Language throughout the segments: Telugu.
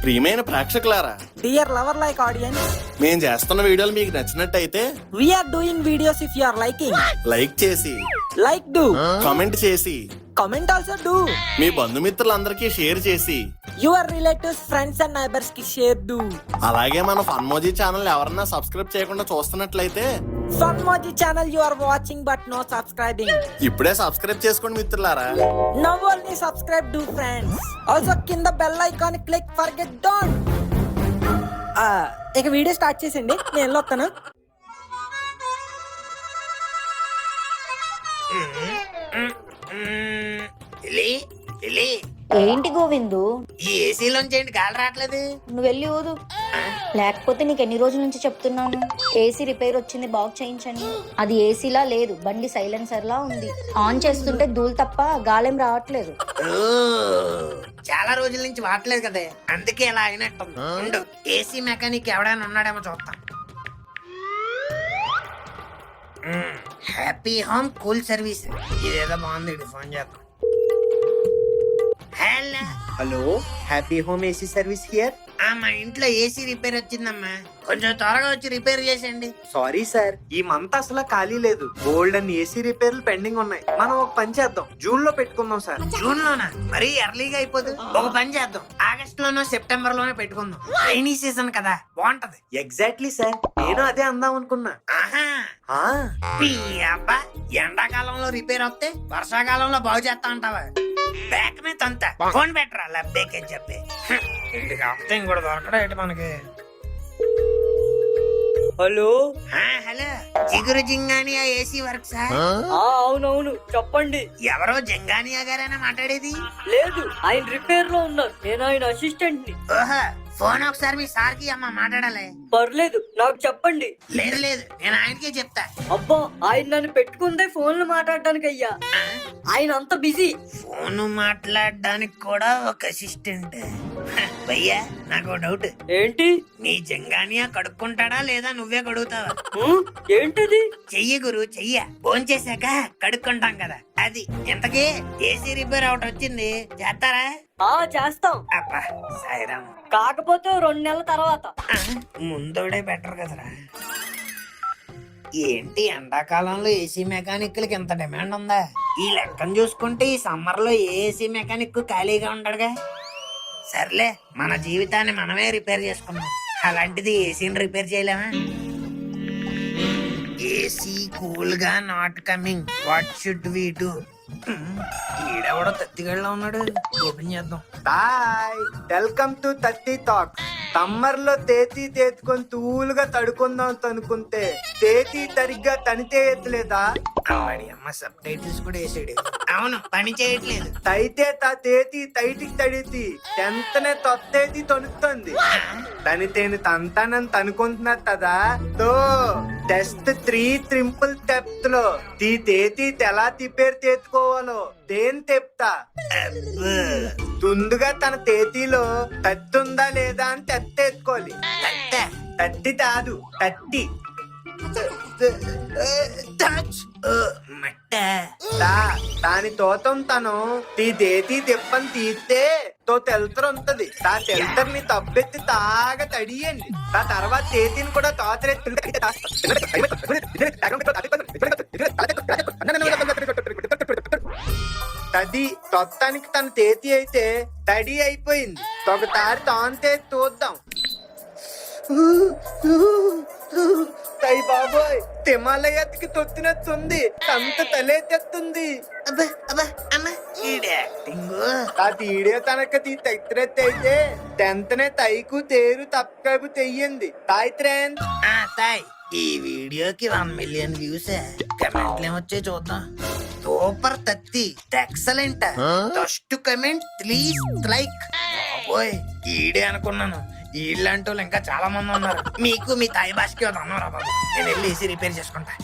ప్రియమైన ప్రేక్షకులారా, డియర్ లవర్ లైక్ ఆడియన్స్, మేము చేస్తున్న వీడియోలు మీకు నచ్చినట్టయితే we are doing videos. If you are liking, like చేసి, like do, కామెంట్ చేసి, comment also do. మీ బంధుమిత్రులందరికీ షేర్ చేసి, Your relatives, friends and neighbors కి share do. అలాగే మన ఫన్మోజీ ఛానల్ ఎవరన్నా సబ్స్క్రైబ్ చేయకుండా చూస్తున్నట్లయితే Funmoji channel you are watching but no subscribing. ఇప్పుడే సబ్స్క్రైబ్ చేసుకోండి మిత్రులారా. Now only subscribe do friends. Also కింద bell icon click forget don't. ఇక వీడియో స్టార్ట్ చేసేయండి, నేను వెళ్ళొస్తాను. ఏంటి గోవిందు, ఈ ఏసీలోంచి ఏంటి గాలి రావట్లేదు? నువ్వు వెళ్ళి ఊదు. లేకపోతే నీకు ఎన్ని రోజుల నుంచి చెప్తున్నాను ఏసీ రిపేర్ వచ్చింది, బాగు చేయించని. అది ఏసీలా లేదు, బండి సైలెన్సర్ లా ఉంది. ఆన్ చేస్తుంటే ధూళి తప్ప గాలేం రావట్లేదు. ఓ, చాలా రోజుల నుంచి వాడలేదు కదే, అందుకే ఇలా అయినట్టుంది. ఉండు, ఏసీ మెకానిక్ ఎవడైనా ఉన్నాడేమో చూద్దాం. హ్యాపీ హోమ్ కూల్ సర్వీస్, ఇదేదో బాగుంది, ఫోన్ చేద్దాం. Hello, happy home AC service here. మా ఇంట్లో ఏసీ రిపేర్ వచ్చిందమ్మా, కొంచెం త్వరగా వచ్చి రిపేర్ చేసేయండి. సారీ సార్, ఈ మంత్ అసలు ఖాళీ లేదు. గోల్డ్ అండ్ ఏసీ రిపేర్లు పెండింగ్ ఉన్నాయి. మనం ఒక పని చేద్దాం, జూన్ లో పెట్టుకుందాం సార్. జూన్ లోనా? మరీ ఎర్లీగా అయిపోదు. ఒక పని చేద్దాం, ఆగస్ట్ లోనో సెప్టెంబర్ లోనే పెట్టుకుందాం. రైనీ సీజన్ కదా, బాగుంటది. ఎగ్జాక్ట్లీ సార్, నేను అదే అందాం అనుకున్నా. ఆహా, ఆ, ఈ అబ్బా, ఎండాకాలంలో రిపేర్ వస్తే వర్షాకాలంలో బాగు చేస్తా అంటావా? బ్యాక్ మీద అంతా ఫోన్ పెట్టరా లబ్బేకే చెప్పి. ఇది కాకపోతే ఇంకోటి దొరకడా ఏంటి మనకి? హలో, హలో, జిగురు జింగానియా ఏసీ వర్క్ సార్. అవునవును చెప్పండి. ఎవరో జింగానియా గారైనా మాట్లాడేది? లేదు, ఆయన రిపేర్ లో ఉన్నారు, నేను ఆయన అసిస్టెంట్ ని. ఓహో, ఫోన్ ఒకసారి మీ సార్ కి అమ్మ మాట్లాడాలి. పర్లేదు, నాకు చెప్పండి. లేదు లేదు, నేను ఆయనకే చెప్తా. అబ్బా, ఆయన నన్ను పెట్టుకుందే ఫోన్లు మాట్లాడడానికి అయ్యా, ఆయన అంత బిజీ. ఫోన్ మాట్లాడడానికి కూడా ఒక అసిస్టెంట్. భయ్యా, నాకు డౌట్. ఏంటి? నీ జంగానియా కడుక్కుంటాడా లేదా నువ్వే కడుగుతావా? ఏంటిది? చెయ్యి గురు, చెయ్య. ఫోన్ చేశాక కడుక్కుంటాం కదా, అది. ఇంతకీ ఏసీ రిపేర్ అవుట్ వచ్చింది, చేస్తారా? చేస్తాం. అబ్బా సాయిరామ్. కాకపోతే 2 నెలల తర్వాత. ముందోడే బెటర్ కదరా. ఏంటి ఎండాకాలంలో ఏసీ మెకానిక్లకి ఇంత డిమాండ్ ఉందా? ఈ లెక్కను చూసుకుంటే ఈ సమ్మర్ లో ఏసీ మెకానిక్ ఖాళీగా ఉండడుగా. సర్లే, మన జీవితాన్ని మనమే రిపేర్ చేసుకున్నాం, అలాంటిది ఏసీని రిపేర్ చేయలేమా? ఏసీ కూల్ గా not coming, what should we do? ఈడెవడో తత్తిగళ్ళ ఉన్నాడు, ఓపెన్ చేద్దాం. Boy, welcome to 30 talks. Summer లో తేతి తేతుకొని తూలుగా తడుకుందాం అనుకుంటే తేతి తరిగ్గా తనితే ఎత్తలేదా? అమ్మాడి అమ్మ, సబ్ టైటిల్స్ కూడా వేసాడు. అవును, పని చేయట్లేదు. తైతే తా తేతి తైటికి తడితి ఎంతనే తొత్తేతి తొనుకుతుంది. తనితేని తంతానని తనుకుంటున్నట్టదా తో టెస్ట్ 3 త్రింపుల్ స్టెప్స్ లో తీ తేతి ఎలా తిప్పేరు తేతుకోవాలో దేని తెప్తా. ముందుగా తన తేతిలో తత్తుందా లేదా అని తెత్తేసుకోవాలి. తట్టి కాదు, తట్టి. దాని తోతం తను తీ తేతి తిప్పని తీస్తే తో తెల్తరు ఉంటది. తా తెల్తర్ని తబ్బెత్తి తాగా తడియండి. ఆ తర్వాత తేతిని కూడా తది తొత్తానికి తన తేతి అయితే తడి అయిపోయింది. ఒకసారి తాంతే చూద్దాం. తై బాబోయ్, హిమాలయకి తొత్తినట్టుంది, అంత తలేతెత్తుంది. తీడే తనక తీ తైత్రెత్తి అయితే టెన్త్నే తైకు తేరు తప్పకపు తెయ్యింది. తాయిత్రేన్ తాయ్, ఈ వీడియోకి 1 మిలియన్ వ్యూస్. కమెంట్లు ఏమొచ్చే చూద్దాం. సూపర్ తత్తి, excellent. First comment please like. ఓయ్, ఈడే అనుకున్నాను, ఇలాంటి వాళ్ళు ఇంకా చాలా మంది ఉన్నారు. మీకు మీ తాయి భాషకి అన్నారా బాబు, నేను వెళ్ళి ఏసీ రిపేర్ చేసుకుంటా.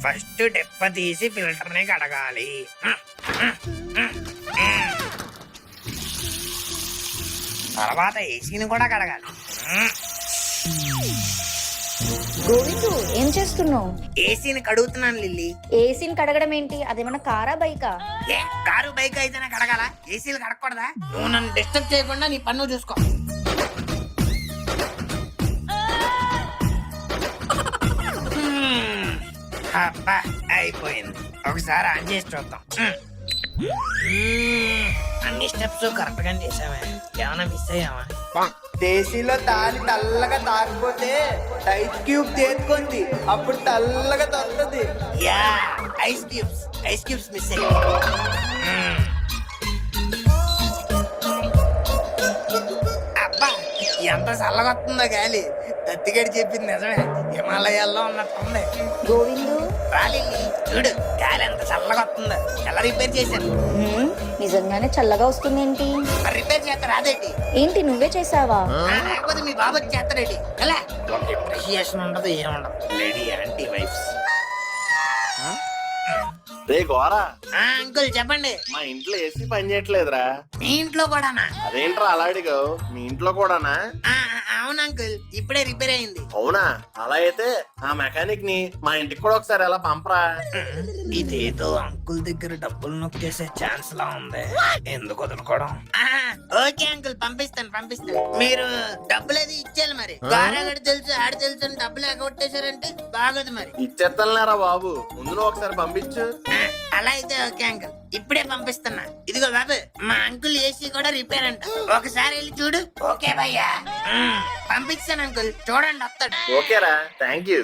ఫస్ట్ డెప్ప తీసి ఫిల్టర్ ని కడగాలి. తర్వాత ఏసీని కూడా కడగాలి. గోవిందు ఏం చేస్తున్నావు? ఏసీని కడుగుతున్నాను లిల్లీ. ఏసీని కడగడం ఏంటి? అదేమన్నా కారా బైకా? ఏ కారు బైక్ అయితే నాకు కడగాల, ఏసీలు కడగకూడదా? నువ్వు నన్ను డిస్టర్బ్ చేయకుండా నీ పన్ను చూసుకో. అబ్బా అయిపోయింది. ఒకసారి ఆన్ చేసి చూద్దాం. అన్ని స్టెప్స్ కరెక్ట్ గా చేసావా? ఏమైనా మిస్ అయ్యావా? దేశీలో తాలి తల్లగా తాగిపోతే ఐస్ క్యూబ్ చేసుకుంది, అప్పుడు తల్లగా తొత్తది. యా ఐస్ క్యూబ్స్ మిస్ అయ్యాయి. అబ్బా ఎంత చల్లగా వస్తుందో గాలి. దత్తిగడి చెప్పింది నిజమే, హిమాలయాల్లో ఉన్నట్టుంది. గోవిందు రాలి చూడు గాలి ఎంత చల్లగా వస్తుందో. ఎలా రిపేర్ చేశాను? నిజంగానే చల్లగా వస్తుంది ఏంటి? మరి రిపేర్ చేస్తా రాదేటి? ఏంటి నువ్వే చేసావా? లేకపోతే మీ బాబు చేస్తాడేటి? ఎలా ఒక అప్రిషియేషన్ ఉండదు, ఏముండదు. Lady anti wives. రే గోరా, అంకుల్ చెప్పండి. మా ఇంట్లో ఏసీ పని చేయట్లేదురా. మీ ఇంట్లో కూడానా? అదేంట్రా అలా అడిగావు? మీ ఇంట్లో కూడానా? అవును అంకుల్, ఇప్పుడే రిపేర్ అయింది. అవునా? అలా అయితే ఆ మెకానిక్ ని మా ఇంటికి కూడా ఒకసారి ఎలా పంపరా? ఇదేదో అంకుల్ దగ్గర డబ్బులు నొక్కేసే ఛాన్స్ లా ఉంది, ఎందుకు వదులుకోవడం? ఓకే అంకుల్, పంపిస్తాను. మీరు డబ్బులు అది ఇచ్చేయాలి. మరి గారాగడి తెలుసు, ఆడ తెలుసు అని డబ్బులు ఎగొట్టేశారంటే బాగోదు. మరి ఇచ్చేస్తానులేరా బాబు, ముందు నువ్వు ఒకసారి పంపించు. అలా అయితే ఓకే అంకుల్, ఇప్పుడే పంపిస్తున్నా. ఇదిగో బాబు, మా అంకుల్ ఏసీ కూడా రిపేర్ అంట, ఒకసారి వెళ్ళి చూడు. ఓకే భయ్యా, పంపిస్తాను అంకుల్, చూడండి వస్తాడు. ఓకేరా, thank you.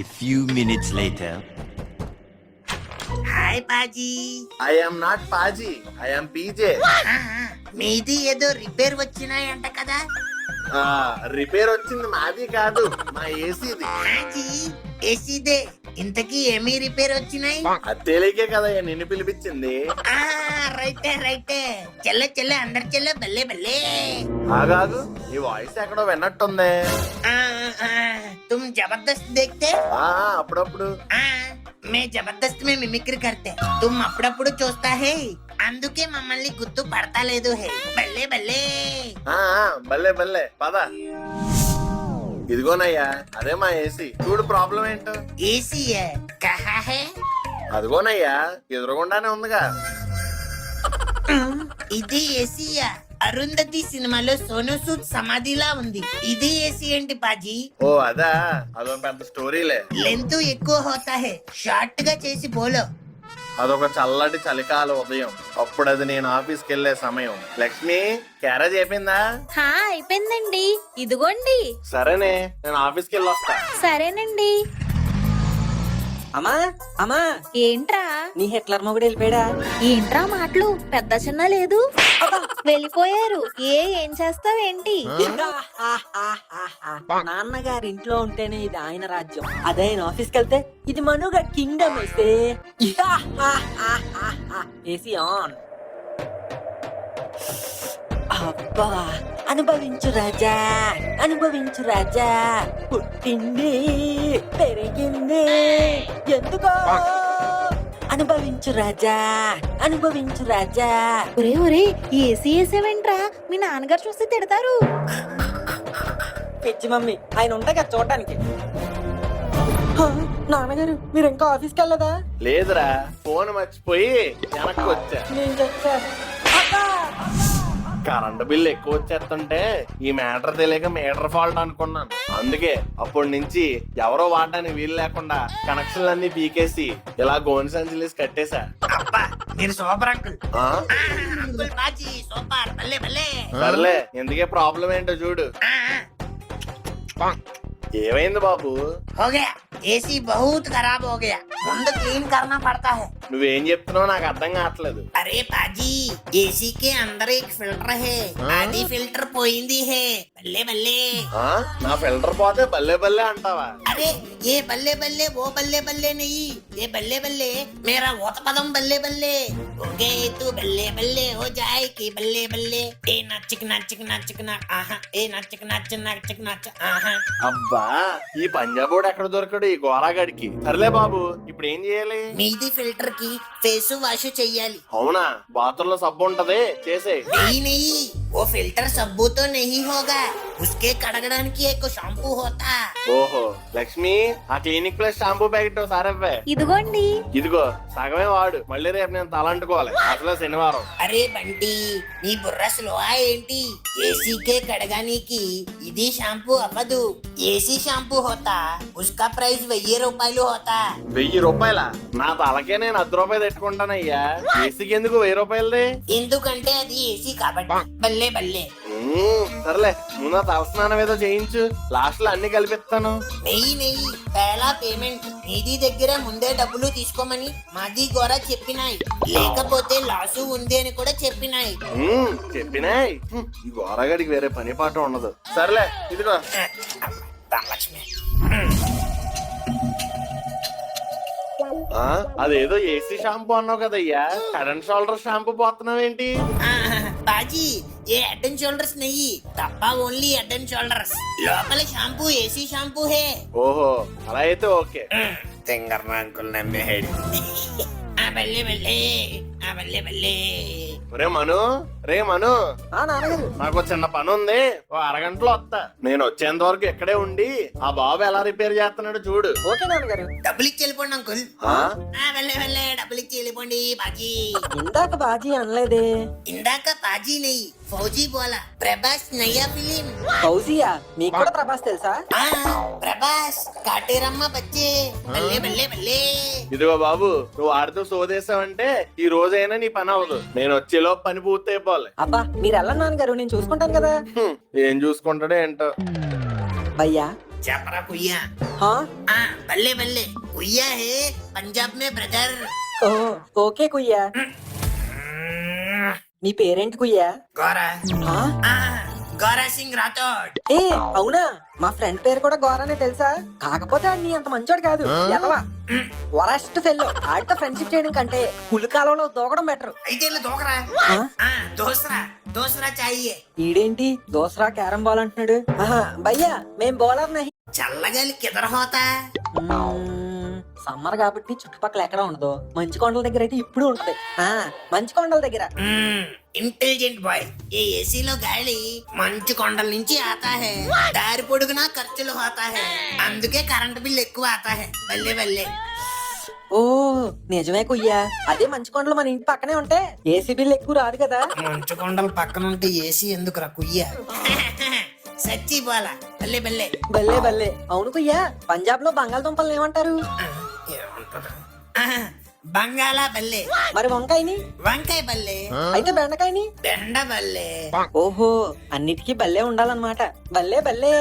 A few minutes later. Hi పాజీ. ఐ ఆమ్ నాట్ పాజీ, ఐ ఆమ్ పీజే. మీది ఏదో రిపేర్ వచ్చినాయంట కదా? రిపేర్ వచ్చింది మాది కాదు, మా ఏసీది. పాజీ ఏసీదే, ఇంతకీ ఏమీ రిపేర్ వచ్చినాయి? అది తెలియకే కదా నిన్ను పిలిపించింది. రైటే చెల్ల అందరి చెల్ల బల్లే బల్లే. ఆగాదు, ఈ వాయిస్ ఎక్కడో విన్నట్టుంది. तुम जबरदस्त देखते? అప్పుడప్పుడు. मैं जबरदस्त में मिमिक्री करते, तुम అప్పుడప్పుడు చూస్తా హే, అందుకే మమ్మల్ని గుర్తు పడతా లేదు హే. బల్లే బల్లే. బల్లే బల్లే పద. ఇదిగోనయ్యా, అదే మా ఏసీ. చూడు ప్రాబ్లం ఏంటో. ఏసీ కహా హే? అదిగోనయ్యా, ఎదురుగుండానే ఉందిగా. ఇది ఏసీయా? అరుంధతి సినిమాలో సోను సూద్ సమాధిలా ఉంది. ఇది ఏసీ ఏంటి పాజీ? ఓ అదా, అదో పెద్ద స్టోరీలే. లెంత్ ఎక్కువ హోతా హే, షార్ట్ గా చేసి బోలో. అదొక చల్లటి చలికాల ఉదయం, అప్పుడు అది నేను ఆఫీస్కి వెళ్లే సమయం. లక్ష్మి, క్యారేజ్ అయిపోయిందా? అయిపోయిందండి, ఇదిగోండి. సరేనే, నేను ఆఫీస్కి వెళ్ళి వస్తా. సరేనండి. అమ్మా ఏంట్రా? నీ హిట్లర్ మొగుడు వెళ్ళిపోయాడా? ఏంట్రా మాటలు, పెద్ద చిన్న లేదు, వెళ్ళిపోయారు. ఏం చేస్తావేంటి? నాన్నగారి ఇంట్లో ఉంటేనే ఇది ఆయన రాజ్యం, అదే ఆయన ఆఫీస్కి వెళ్తే ఇది మనుగా కింగ్డమ్. వేస్తే ఏసీ ఆన్. అబ్బా, అనుభవించు రాజా, అనుభవించు రాజా. పుట్టింది పెరిగింది ఎందుకో, అనుభవించు రాజా, అనుభవించు రాజా. ఒరే ఏసీ వేసేవేంట్రా? మీ నాన్నగారు చూస్తే తిడతారు. పిచ్చి మమ్మీ, ఆయన ఉంటాయి కదా చూడటానికి. నాన్నగారు, మీరు ఇంకా ఆఫీస్కి వెళ్ళదా? లేదురా, ఫోన్ మర్చిపోయి వెనక్కి వచ్చా. నేను చెప్తా. కరెంట్ బిల్ ఎక్కువ వచ్చేస్తుంటే ఈ మ్యాటర్ తెలియక మీటర్ ఫాల్ట్ అనుకున్నాను. అందుకే అప్పటి నుంచి ఎవరో వాడడానికి వీలు లేకుండా కనెక్షన్లన్నీ పీకేసి ఇలా గోన్ సంచులేసి కట్టేశా. అబ్బా మీరు సూపర్ అంకుల్. ఆ? అంకుల్ బాజీ సూపర్, బల్లే బల్లే. సర్లే, ఎందుకే ప్రాబ్లం ఏంటో చూడు. ఏమైంది బాబు? हो गया, एसी बहुत खराब हो गया, ముందు క్లీన్ करना पड़ता है. నువ్వేం చెప్తున్నావు నాకు అర్థం కావట్లేదు. अरे पाजी, एसी के अंदर एक फिल्टर है, आधी फिल्टर పోయింది है. बल्ले बल्ले. నా ఫిల్టర్ పోతే బల్లే బల్లే అంటావా? अरे ये बल्ले बल्ले वो बल्ले बल्ले नहीं, ये बल्ले बल्ले मेरा वो पदम बल्ले बल्ले हो गए तू बल्ले बल्ले हो जाए कि बल्ले बल्ले. ए नाचिक नाचिक नाचिक ना आहा, ए नाचिक नाच नाचिक नाच आहा. అబ్బా, ఈ పంజాబోడు ఎక్కడ దొరకడు ఈ గోరాగడికి. సర్లే బాబు, ఇప్పుడు ఏం చేయాలి? మీది ఫిల్టర్ కి ఫేస్ వాష్ చెయ్యాలి. అవునా? బాత్రూంలో సబ్బు ఉంటది, చేసే. నెయ్యి वो फिल्टर सब्बू तो नहीं होगा, उसके కడగడానికి एक షాంపూ होता। ఓహో లక్ష్మి, ఆ క్లినిక్ ప్లస్ షాంపూ ప్యాకెట్ ఒకసారి ఇవ్వే. ఇదిగోండి. ఇదిగో సగమే వాడు, మళ్ళీ రేపు నేను తలంటుకోవాలి, అసలు శనివారం. అరే బంటి, నీ బుర్ర స్లో ఏంటి? ఏసీకే కడగానికి ఇది షాంపూ అవ్వదు, ఏసీ షాంపూ హోతా, ఉస్కా ప్రైస్ 1000 రూపాయలు హోతా। 1000 రూపాయల? నా తలకే నేను 10 రూపాయలు తెచ్చుకుంటానయ్యా, ఏసీకి ఎందుకు 1000 రూపాయలది? ఎందుకంటే అది ఏసీ కాబట్టి। బల్లే బల్లే। సర్లే, ముందు తలస్నానం ఏదో చేయించు, లాస్ట్ లో అన్ని కలిపిస్తాను. నెయ్యి పేలా పేమెంట్ నీది దగ్గర ముందే డబ్బులు తీసుకోమని మాది గోరా చెప్పినాయి, లేకపోతే లాసు ఉంది అని కూడా చెప్పినాయి। చెప్పినాయి, ఈ గోరగాడికి వేరే పని పాట ఉండదు. సర్లే ఇదిగో. ధనలక్ష్మి, అదేదో ఏసీ షాంపూ అన్నావు కదయ్యా, హెడ్ అండ్ షోల్డర్ షాంపూ పోతున్నావేంటి? బాజీ ఏ హెడ్ అండ్ షోల్డర్స్ నెయ్యి తప్ప, ఓన్లీ హెడ్ అండ్ షోల్డర్స్, లోపల షాంపూ ఏసీ షాంపూ హే। ఓహో అలా అయితే ఓకే. తింగర్ అంకుల్ నమ్మేడు। బల్లే బల్లే, బల్లే బల్లే। రే మను, ఆ నాన్నగారు. నాకు చిన్న పని ఉంది, ఓ అరగంటలో వస్తా. నేను వచ్చేంత వరకు ఇక్కడే ఉండి ఆ బాబు ఎలా రిపేర్ చేస్తున్నాడు చూడు. ఓకే నాన్నగారు. డబ్బులు ఇచ్చి వెళ్ళిపోండి అంకుల్। వెళ్ళే వెళ్ళే, డబ్బులు ఇచ్చి వెళ్ళిపోండి బాజీ। ఇందాక బాజీ అనలేదే. ఇందాక బాజీ నెయ్యి ఫౌజీ బోలా, ప్రభాస్ నయ్యా ఫిలిం। ఫౌజియా, మీకు కూడా ప్రభాస్ తెలుసా? ప్రభాస్ కాటేరమ్మ బచ్చే, బల్లే బల్లే బల్లే। ఇదిగో బాబు, నువ్వు ఆడితో సోదేశావంటే ఈ రోజైనా నీ పని అవ్వదు, నేను వచ్చేలో పని పూర్తి అయిపోవాలి. అబ్బా మీరు వెళ్ళండి నాన్నగారు, నేను చూసుకుంటాను కదా. ఏం చూసుకుంటాడో ఏంటో. భయ్యా చెప్పరా కుయ్యా? హా? బల్లే బల్లే, కుయ్యా హే పంజాబ్ మే బ్రదర్। ఓ ఓకే కుయ్యా. నీ పేరేంటి కుయ్యా? గోరా, హా? గోరా సింగ్ రాథోడ్। ఏ అవునా, మా ఫ్రెండ్ పేరు కూడా గోరానే తెలుసా, కాకపోతే ఆడు నీ అంత మంచోడు కాదు, ఎదవా వరస్ట్ ఫెల్లో. ఆడితో ఫ్రెండ్షిప్ చేయడం కంటే పులి కాలంలో దూకడం బెటర్. అయితే ఇల్లు దూకరా, దోసరా దోసరా చాయే। ఈడేంటి దోసరా క్యారం బాల్ అంటున్నాడు. ఆహా, భయ్యా మేం బౌలర్ నహి. చల్లగాలి కిదర్ హోతా? సమ్మర్ కాబట్టి చుట్టుపక్కల ఎక్కడ ఉండదు, మంచు కొండల దగ్గర అయితే ఇప్పుడు ఉంటది. మంచు కొండల దగ్గర. ఇంటెలిజెంట్ బాయ్, ఈ ఏసీలో గాలి మంచు కొండల నుంచి ఆతా హే, దారి పొడుగునా ఖర్చులు హోతా హే, అందుకే కరెంట్ బిల్ ఎక్కువ ఆతా హే। బల్లే బల్లే। ఓ నిజమే కుయ్యా, అదే మంచు కొండలు మన ఇంటి పక్కనే ఉంటే ఏసీ బిల్ ఎక్కువ రాదు కదా. మంచు కొండల పక్కన ఉంటే ఏసీ ఎందుకు రా కుయ్యా? సచ్చి బోలా, బల్లే బల్లే బల్లే బల్లే. అవును కుయ్యా, పంజాబ్ లో బంగాళదుంపలు ఏమంటారు? బంగాళా బల్లే। మరి వంకాయని? వంకాయ బల్లే। అయితే బెండకాయని? బెండ బల్లే। ఓహో అన్నిటికీ బల్లే ఉండాలన్నమాట. బల్లే బల్లే.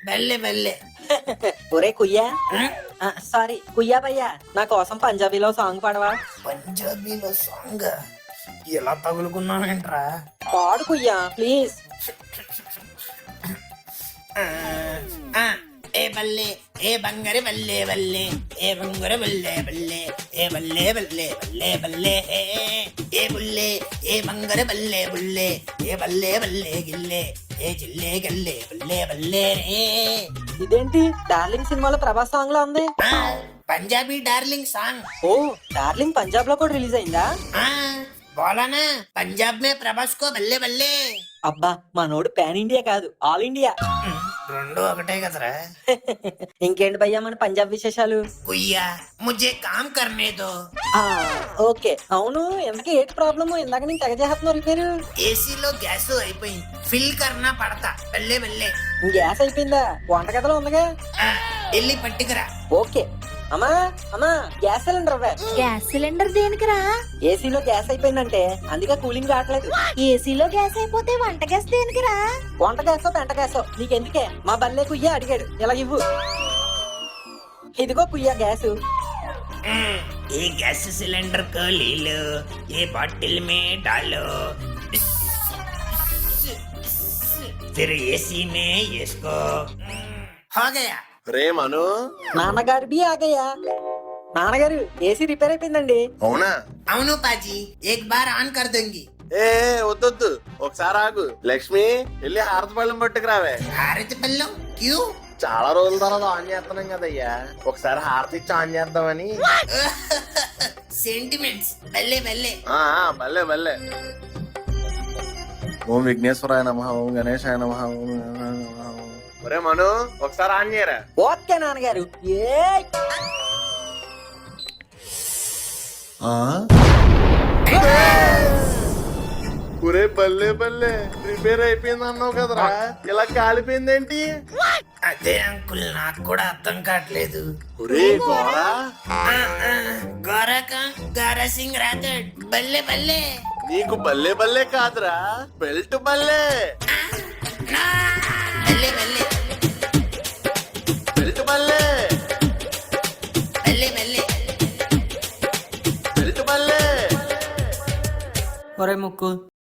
బల్లే బల్లే। ఒరే కుయ్యా, సారీ కుయ్యా భయ్యా, నా కోసం పంజాబీలో సాంగ్ పాడవా? పంజాబీలో సాంగ్ ఎలా తగులుకున్నావేంట్రా? పాడు కుయ్యా ప్లీజ్. ఏ బల్లే ఏ బంగారు బల్లే బల్లే, ఏ బంగారు బల్లే బల్లే, ఏ బల్లే బల్లే బల్లే బల్లే, ఏ బుల్లే ఏ బంగారు బల్లే బుల్లే, ఏ బల్లే బల్లే గిల్లే, ఏ జిల్లే గల్లే బల్లే బల్లే రే। ఇదేంటి డార్లింగ్ సినిమాలో ప్రభాస్ సాంగ్ లా ఉంది? Punjabi darling song. ఓ డార్లింగ్ పంజాబ్ లో కూడా రిలీజ్ అయిందా? बोला ना पंजाब में प्रभास को बल्ले बल्ले। అబ్బా మనోడు పాన్ ఇండియా కాదు, ఆల్ ఇండియా. రెండు ఒకటే కదరా. ఇంకేంటి భయ్యా మన పంజాబ్ విశేషాలు? కుయ్యా ముझे काम करने दो। ఓకే అవును, ఎందుకు ఏంటి ప్రాబ్లమ్? ఇందాక నేను తెగ చేస్తున్నావు రిపేరు. ఏసీలో గ్యాస్ అయిపోయింది, ఫిల్ కర్నా పడతా బల్లే బల్లే। గ్యాస్ అయిపోయిందా? వంట గదిలో ఉందిగా, వెళ్ళి పట్టుకురా। ఓకే. అమ్మా అమ్మా గ్యాస్ సిలిండర్ ఇవ్వ. గ్యాస్ సిలిండర్ దేనికిరా? ఏసీలో గ్యాస్ అయిపోయిందంటే అందుకే కూలింగ్ రావట్లేదు. ఏసీలో గ్యాస్ అయిపోతే వంట గ్యాస్ దేనికిరా? వంట గ్యాసో పెంట గ్యాసో నీకెందుకే, మా బల్లే కుయ్యా అడిగాడు, ఇలా ఇవ్వు. ఇదిగో కుయ్యా గ్యాస్. ये गैस सिलेंडर को ले लो, ये बॉटल में डालो, फिर एसी में इसको हो गया। రే మను, నాన్నగారు బి ఆగయ్యా. నాన్నగారు ఏసీ రిపేర్ అయిపోయిందండి. అవునా? అవును పాజీ, एक बार ऑन कर दूंगी। ఏ వద్దొద్దు, ఒకసారి ఆగు. లక్ష్మి వెళ్ళి హారతి పళ్ళం పట్టుకురావే. హారతి పళ్ళం క్యూ? చాలా రోజుల తర్వాత ఆన్ చేస్తున్నాం కదయ్యా, ఒకసారి హారతి ఇచ్చి ఆన్ చేద్దామని. సెంటిమెంట్స్ బల్లే బల్లే। బల్లే బల్లే. ఓం విఘ్నేశ్వరాయ నమః, ఓం గణేశాయ నమః, ఓం గణేశాయ నమః. ఒరే మను ఒకసారి ఆన్ చేయరా. ఓకే నాన్నగారు. ఏ ఒరే బల్లే బల్లే రిపేర్ అయిపోయింది అన్నావు కదరా, ఇలా కాలిపోయిందేంటి? అదే అంకుల్ నాకు కూడా అర్థం కావట్లేదు. ఒరే గోరా, గోరాక గోరా సింగ్ రాథోడ్ బల్లే బల్లే. నీకు బల్లే బల్లే కాదురా, బెల్ట్ బల్లే. బల్లే బల్లే బెల్ట్ బల్లే, బల్లే బల్లే. బెల్ట్ బల్లే. ఒరే ముక్కు